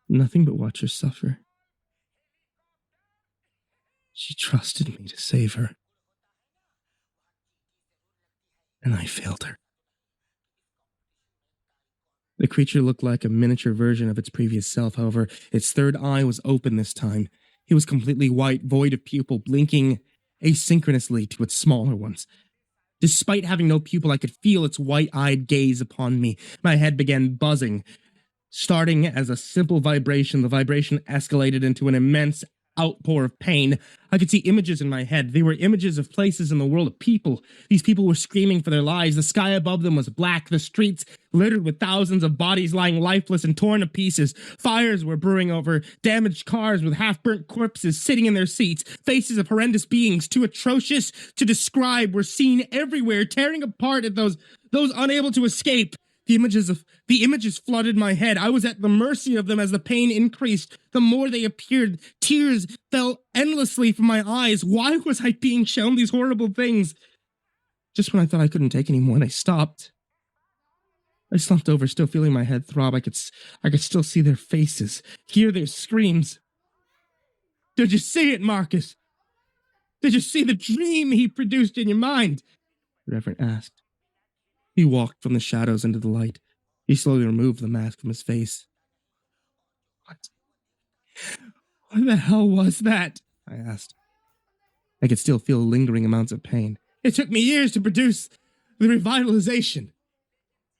nothing but watch her suffer. She trusted me to save her, and I failed her. The creature looked like a miniature version of its previous self, however, its third eye was open this time. It was completely white, void of pupil, blinking asynchronously to its smaller ones. Despite having no pupil, I could feel its white-eyed gaze upon me. My head began buzzing. Starting as a simple vibration, the vibration escalated into an immense outpour of pain. I could see images in my head. They were images of places in the world of people. These people were screaming for their lives. The sky above them was black. The streets littered with thousands of bodies lying lifeless and torn to pieces. Fires were brewing over damaged cars with half-burnt corpses sitting in their seats. Faces of horrendous beings, too atrocious to describe, were seen everywhere, tearing apart at those unable to escape. The images flooded my head. I was at the mercy of them as the pain increased. The more they appeared, tears fell endlessly from my eyes. Why was I being shown these horrible things? Just when I thought I couldn't take any more, I stopped. I slumped over, still feeling my head throb. I could still see their faces, hear their screams. Did you see it, Marcus? Did you see the dream he produced in your mind? The Reverend asked. He walked from the shadows into the light. He slowly removed the mask from his face. What the hell was that? I asked. I could still feel lingering amounts of pain. It took me years to produce the revitalization.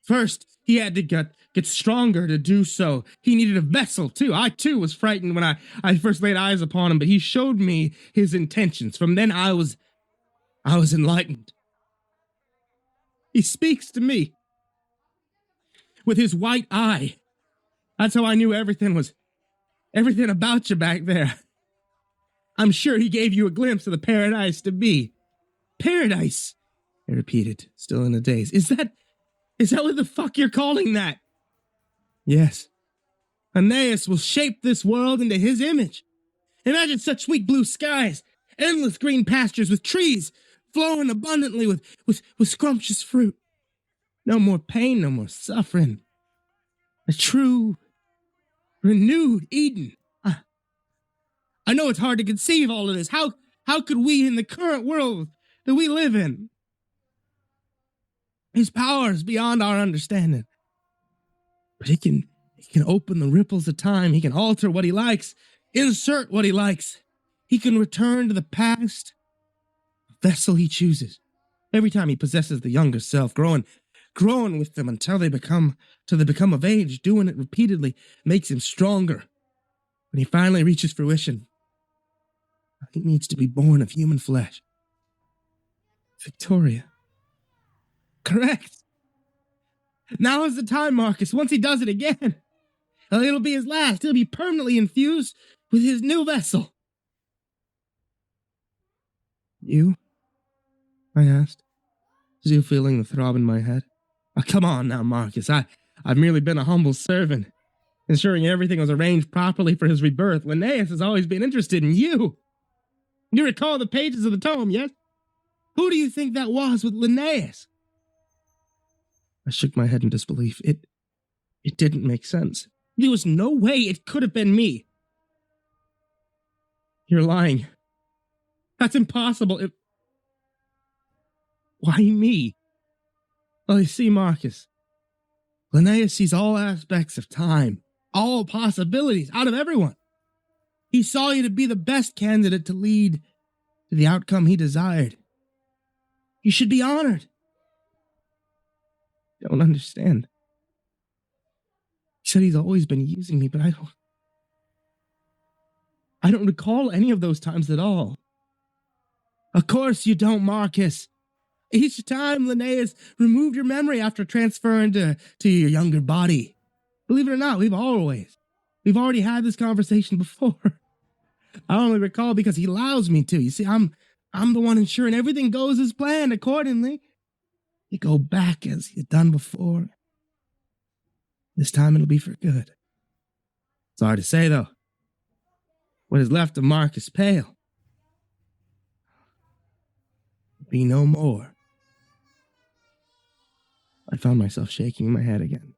First, he had to get stronger to do so. He needed a vessel, too. I, too, was frightened when I first laid eyes upon him, but he showed me his intentions. From then, I was enlightened. He speaks to me with his white eye. That's how I knew everything about you back there. I'm sure he gave you a glimpse of the paradise to be. Paradise, I repeated, still in a daze. Is that what the fuck you're calling that? Yes. Aeneas will shape this world into his image. Imagine such sweet blue skies, endless green pastures with trees flowing abundantly with scrumptious fruit. No more pain, no more suffering. A true, renewed Eden. I know it's hard to conceive all of this. How could we, in the current world that we live in, his power is beyond our understanding. But he can open the ripples of time. He can alter what he likes, insert what he likes. He can return to the past, a vessel he chooses. Every time he possesses the younger self, growing with them until they become of age, doing it repeatedly makes him stronger. When he finally reaches fruition, he needs to be born of human flesh. Victoria. Correct. Now is the time, Marcus. Once he does it again, it'll be his last. He'll be permanently infused with his new vessel. You? I asked, still feeling the throb in my head. Oh, come on now, Marcus. I've merely been a humble servant, ensuring everything was arranged properly for his rebirth. Linnaeus has always been interested in you. You recall the pages of the tome, yes? Who do you think that was with Linnaeus? I shook my head in disbelief. It didn't make sense. There was no way it could have been me. You're lying. That's impossible. Why me? Well, you see, Marcus, Linnaeus sees all aspects of time, all possibilities out of everyone. He saw you to be the best candidate to lead to the outcome he desired. You should be honored. Don't understand. He said he's always been using me, but I don't recall any of those times at all. Of course you don't, Marcus. Each time Linnaeus removed your memory after transferring to your younger body. Believe it or not, we've already had this conversation before. I only recall because he allows me to. You see, I'm the one ensuring everything goes as planned accordingly. You go back as you've done before. This time it'll be for good. It's hard to say, though. What is left of Marcus Pale will be no more. I found myself shaking my head again.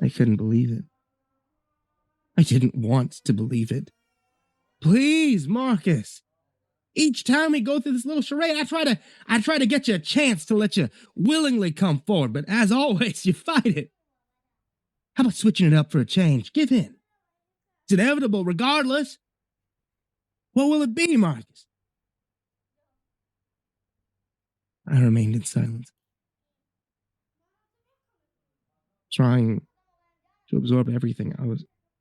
I couldn't believe it. didn't want to believe it. Please, Marcus. Each time we go through this little charade, I try to get you a chance to let you willingly come forward, but as always, you fight it. How about switching it up for a change? Give in. It's inevitable regardless. What will it be, Marcus? I remained in silence, trying to absorb everything.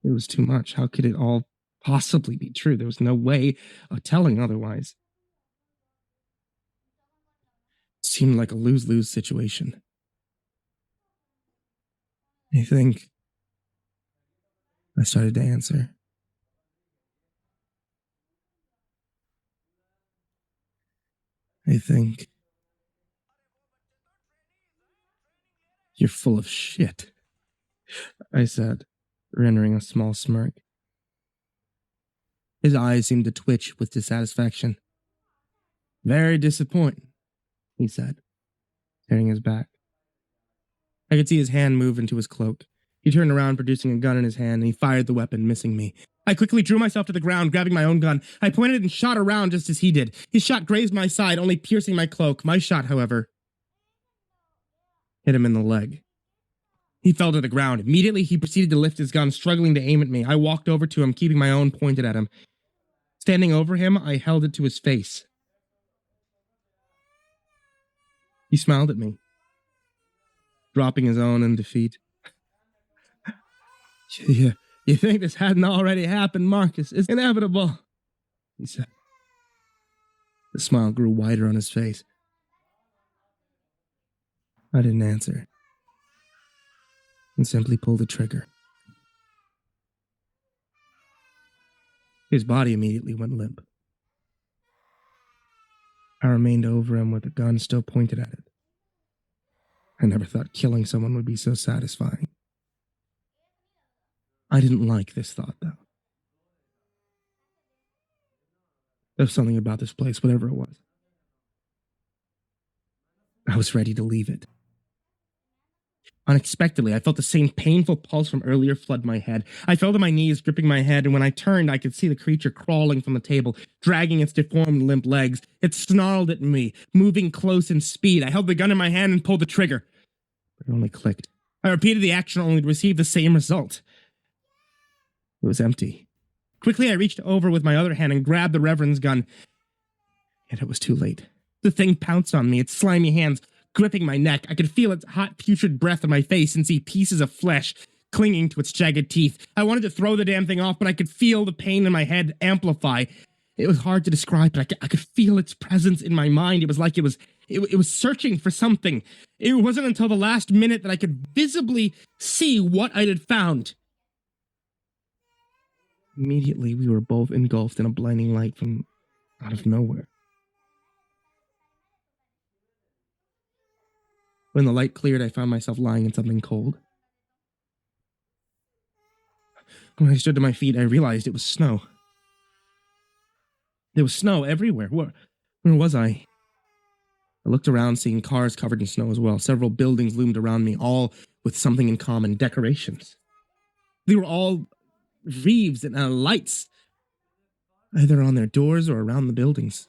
It was too much. How could it all possibly be true? There was no way of telling otherwise. It seemed like a lose-lose situation. I think I started to answer. I think you're full of shit, I said, rendering a small smirk. His eyes seemed to twitch with dissatisfaction. Very disappointing, he said, turning his back. I could see his hand move into his cloak. He turned around, producing a gun in his hand, and he fired the weapon, missing me. I quickly drew myself to the ground, grabbing my own gun. I pointed and shot around just as he did. His shot grazed my side, only piercing my cloak. My shot, however, hit him in the leg. He fell to the ground. Immediately, he proceeded to lift his gun, struggling to aim at me. I walked over to him, keeping my own pointed at him. Standing over him, I held it to his face. He smiled at me, dropping his own in defeat. You think this hadn't already happened, Marcus? It's inevitable, he said. The smile grew wider on his face. I didn't answer, and simply pulled the trigger. His body immediately went limp. I remained over him with the gun still pointed at it. I never thought killing someone would be so satisfying. I didn't like this thought, though. There was something about this place, whatever it was. I was ready to leave it. Unexpectedly, I felt the same painful pulse from earlier flood my head. I fell to my knees, gripping my head, and when I turned, I could see the creature crawling from the table, dragging its deformed, limp legs. It snarled at me, moving close in speed. I held the gun in my hand and pulled the trigger, but it only clicked. I repeated the action only to receive the same result. It was empty. Quickly, I reached over with my other hand and grabbed the Reverend's gun. Yet it was too late. The thing pounced on me, its slimy hands gripping my neck. I could feel its hot, putrid breath on my face and see pieces of flesh clinging to its jagged teeth. I wanted to throw the damn thing off, but I could feel the pain in my head amplify. It was hard to describe, but I could feel its presence in my mind. It was like it was searching for something. It wasn't until the last minute that I could visibly see what I had found. Immediately, we were both engulfed in a blinding light from out of nowhere. When the light cleared, I found myself lying in something cold. When I stood to my feet, I realized it was snow. There was snow everywhere. Where was I? I looked around, seeing cars covered in snow as well. Several buildings loomed around me, all with something in common: decorations. They were all wreaths and lights, either on their doors or around the buildings.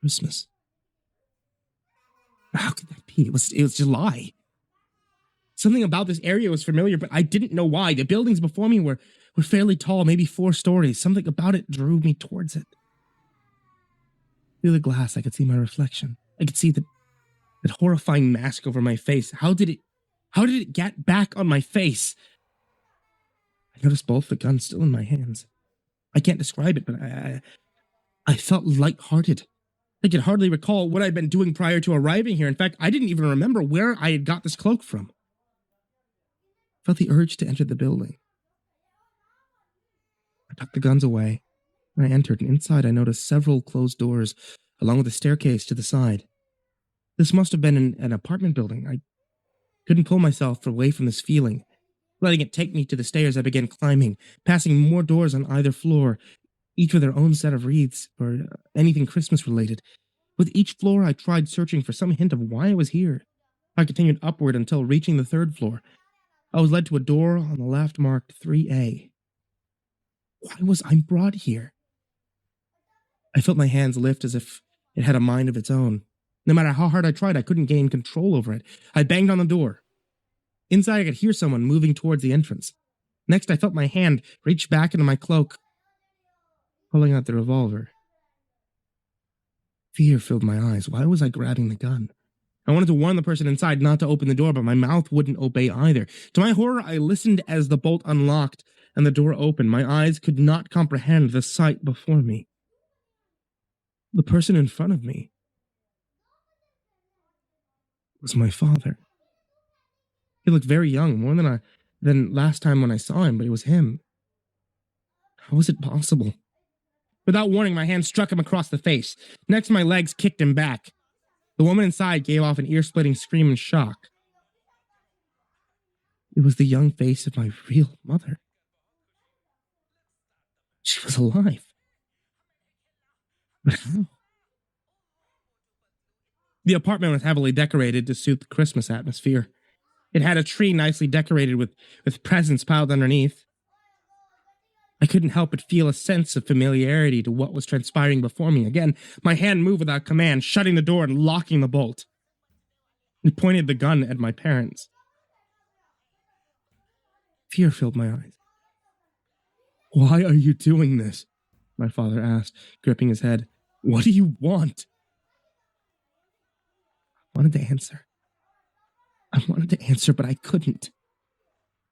Christmas. How could that be? It was July. Something about this area was familiar, but I didn't know why. The buildings before me were fairly tall, maybe 4 stories. Something about it drew me towards it. Through the glass, I could see my reflection. I could see that horrifying mask over my face. How did it get back on my face? I noticed both the guns still in my hands. I can't describe it, but I felt lighthearted. I could hardly recall what I'd been doing prior to arriving here. In fact, I didn't even remember where I had got this cloak from. I felt the urge to enter the building. I tucked the guns away, and I entered, and inside I noticed several closed doors, along with a staircase to the side. This must have been an apartment building. I couldn't pull myself away from this feeling. Letting it take me to the stairs, I began climbing, passing more doors on either floor, each with their own set of wreaths or anything Christmas-related. With each floor, I tried searching for some hint of why I was here. I continued upward until reaching the 3rd floor. I was led to a door on the left marked 3A. Why was I brought here? I felt my hands lift as if it had a mind of its own. No matter how hard I tried, I couldn't gain control over it. I banged on the door. Inside, I could hear someone moving towards the entrance. Next, I felt my hand reach back into my cloak, pulling out the revolver. Fear filled my eyes. Why was I grabbing the gun? I wanted to warn the person inside not to open the door, but my mouth wouldn't obey either. To my horror, I listened as the bolt unlocked and the door opened. My eyes could not comprehend the sight before me. The person in front of me was my father. He looked very young, more than last time when I saw him, but it was him. How was it possible? Without warning, my hand struck him across the face. Next, my legs kicked him back. The woman inside gave off an ear-splitting scream in shock. It was the young face of my real mother. She was alive. But how? The apartment was heavily decorated to suit the Christmas atmosphere. It had a tree nicely decorated with presents piled underneath. I couldn't help but feel a sense of familiarity to what was transpiring before me. Again, my hand moved without command, shutting the door and locking the bolt. He pointed the gun at my parents. Fear filled my eyes. Why are you doing this? My father asked, gripping his head. What do you want? I wanted to answer. But I couldn't.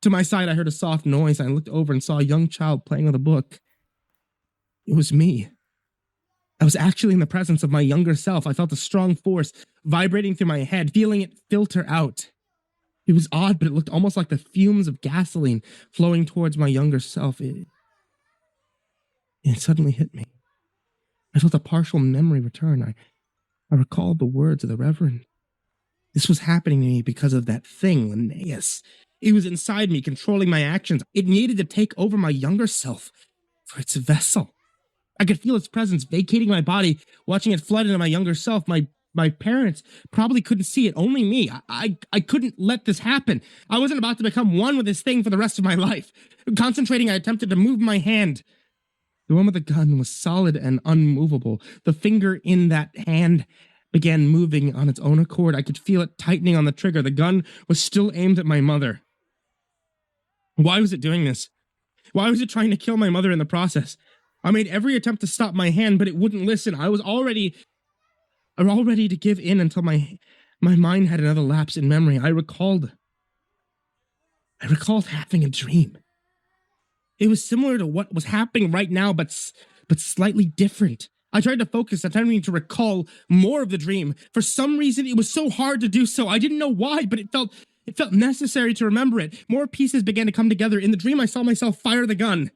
To my side, I heard a soft noise. I looked over and saw a young child playing with a book. It was me. I was actually in the presence of my younger self. I felt a strong force vibrating through my head, feeling it filter out. It was odd, but it looked almost like the fumes of gasoline flowing towards my younger self. It suddenly hit me. I felt a partial memory return. I recalled the words of the Reverend. This was happening to me because of that thing, Linnaeus. It was inside me, controlling my actions. It needed to take over my younger self for its vessel. I could feel its presence vacating my body, watching it flood into my younger self. My parents probably couldn't see it, only me. I couldn't let this happen. I wasn't about to become one with this thing for the rest of my life. Concentrating, I attempted to move my hand. The one with the gun was solid and unmovable. The finger in that hand began moving on its own accord. I could feel it tightening on the trigger. The gun was still aimed at my mother. Why was it doing this? Why was it trying to kill my mother in the process? I made every attempt to stop my hand, but it wouldn't listen. I was all ready to give in until my mind had another lapse in memory. I recalled having a dream. It was similar to what was happening right now, but slightly different. I tried to focus, attempting to recall more of the dream. For some reason, it was so hard to do so. I didn't know why, but it felt necessary to remember it. More pieces began to come together. In the dream, I saw myself fire the gun.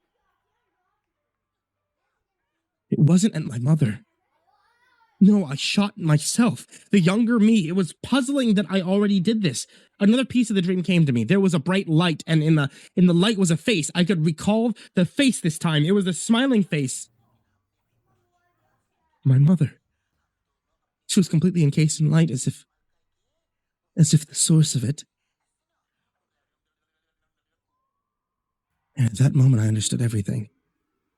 It wasn't at my mother. No, I shot myself, the younger me. It was puzzling that I already did this. Another piece of the dream came to me. There was a bright light, and in the light was a face. I could recall the face this time. It was a smiling face. My mother. She was completely encased in light, as if the source of it. And at that moment, I understood everything.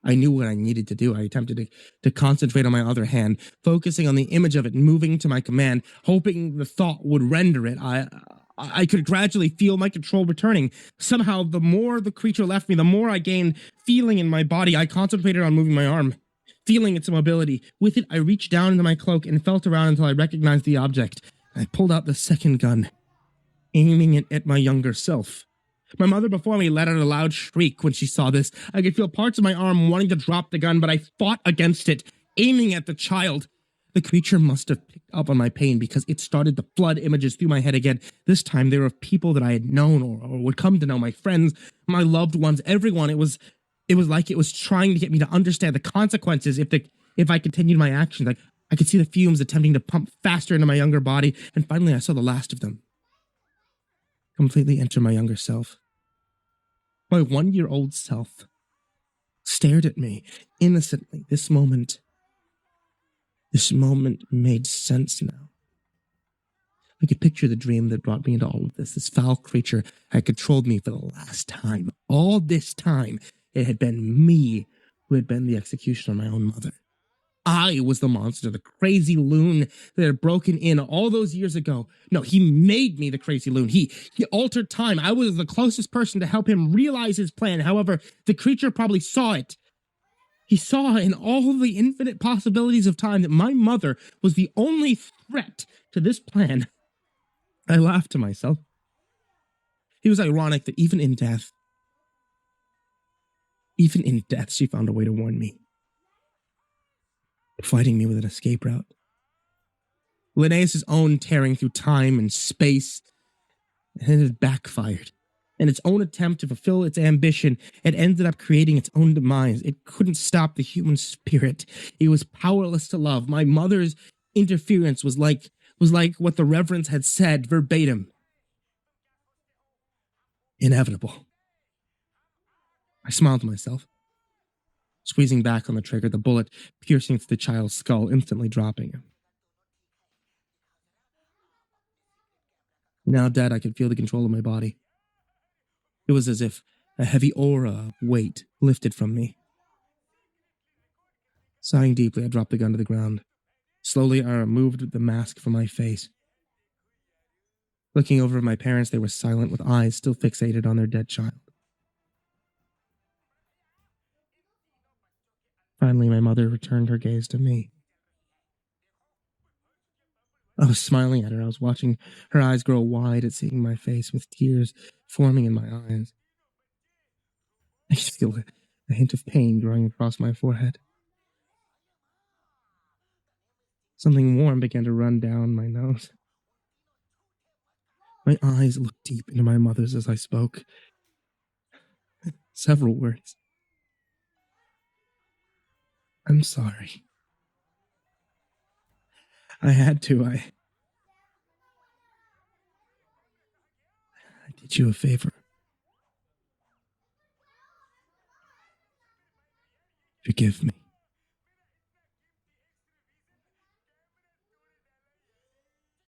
I knew what I needed to do. I attempted to concentrate on my other hand, focusing on the image of it moving to my command, hoping the thought would render it. I could gradually feel my control returning. Somehow, the more the creature left me, the more I gained feeling in my body. I concentrated on moving my arm, feeling its mobility. With it, I reached down into my cloak and felt around until I recognized the object. I pulled out the second gun, aiming it at my younger self. My mother before me let out a loud shriek when she saw this. I could feel parts of my arm wanting to drop the gun, but I fought against it, aiming at the child. The creature must have picked up on my pain because it started to flood images through my head again. This time they were of people that I had known or would come to know, my friends, my loved ones, everyone. It was like it was trying to get me to understand the consequences if I continued my actions. Like I could see the fumes attempting to pump faster into my younger body, and finally I saw the last of them completely enter my younger self. My 1-year-old self stared at me innocently. This moment made sense now. I could picture the dream that brought me into all of this. This foul creature had controlled me for the last time. All this time, it had been me who had been the executioner of my own mother. I was the monster, the crazy loon that had broken in all those years ago. No, he made me the crazy loon. He altered time. I was the closest person to help him realize his plan. However, the creature probably saw it. He saw in all the infinite possibilities of time that my mother was the only threat to this plan. I laughed to myself. It was ironic that even in death, she found a way to warn me, providing me with an escape route. Linnaeus' own tearing through time and space, and it had backfired. In its own attempt to fulfill its ambition, it ended up creating its own demise. It couldn't stop the human spirit. It was powerless to love. My mother's interference was like what the reverends had said verbatim. Inevitable. I smiled to myself, squeezing back on the trigger, the bullet piercing through the child's skull, instantly dropping him. Now dead, I could feel the control of my body. It was as if a heavy aura of weight lifted from me. Sighing deeply, I dropped the gun to the ground. Slowly, I removed the mask from my face. Looking over at my parents, they were silent, with eyes still fixated on their dead child. Finally, my mother returned her gaze to me. I was smiling at her. I was watching her eyes grow wide at seeing my face, with tears forming in my eyes. I could feel a hint of pain growing across my forehead. Something warm began to run down my nose. My eyes looked deep into my mother's as I spoke. Several words. I'm sorry. I had to. I did you a favor. Forgive me.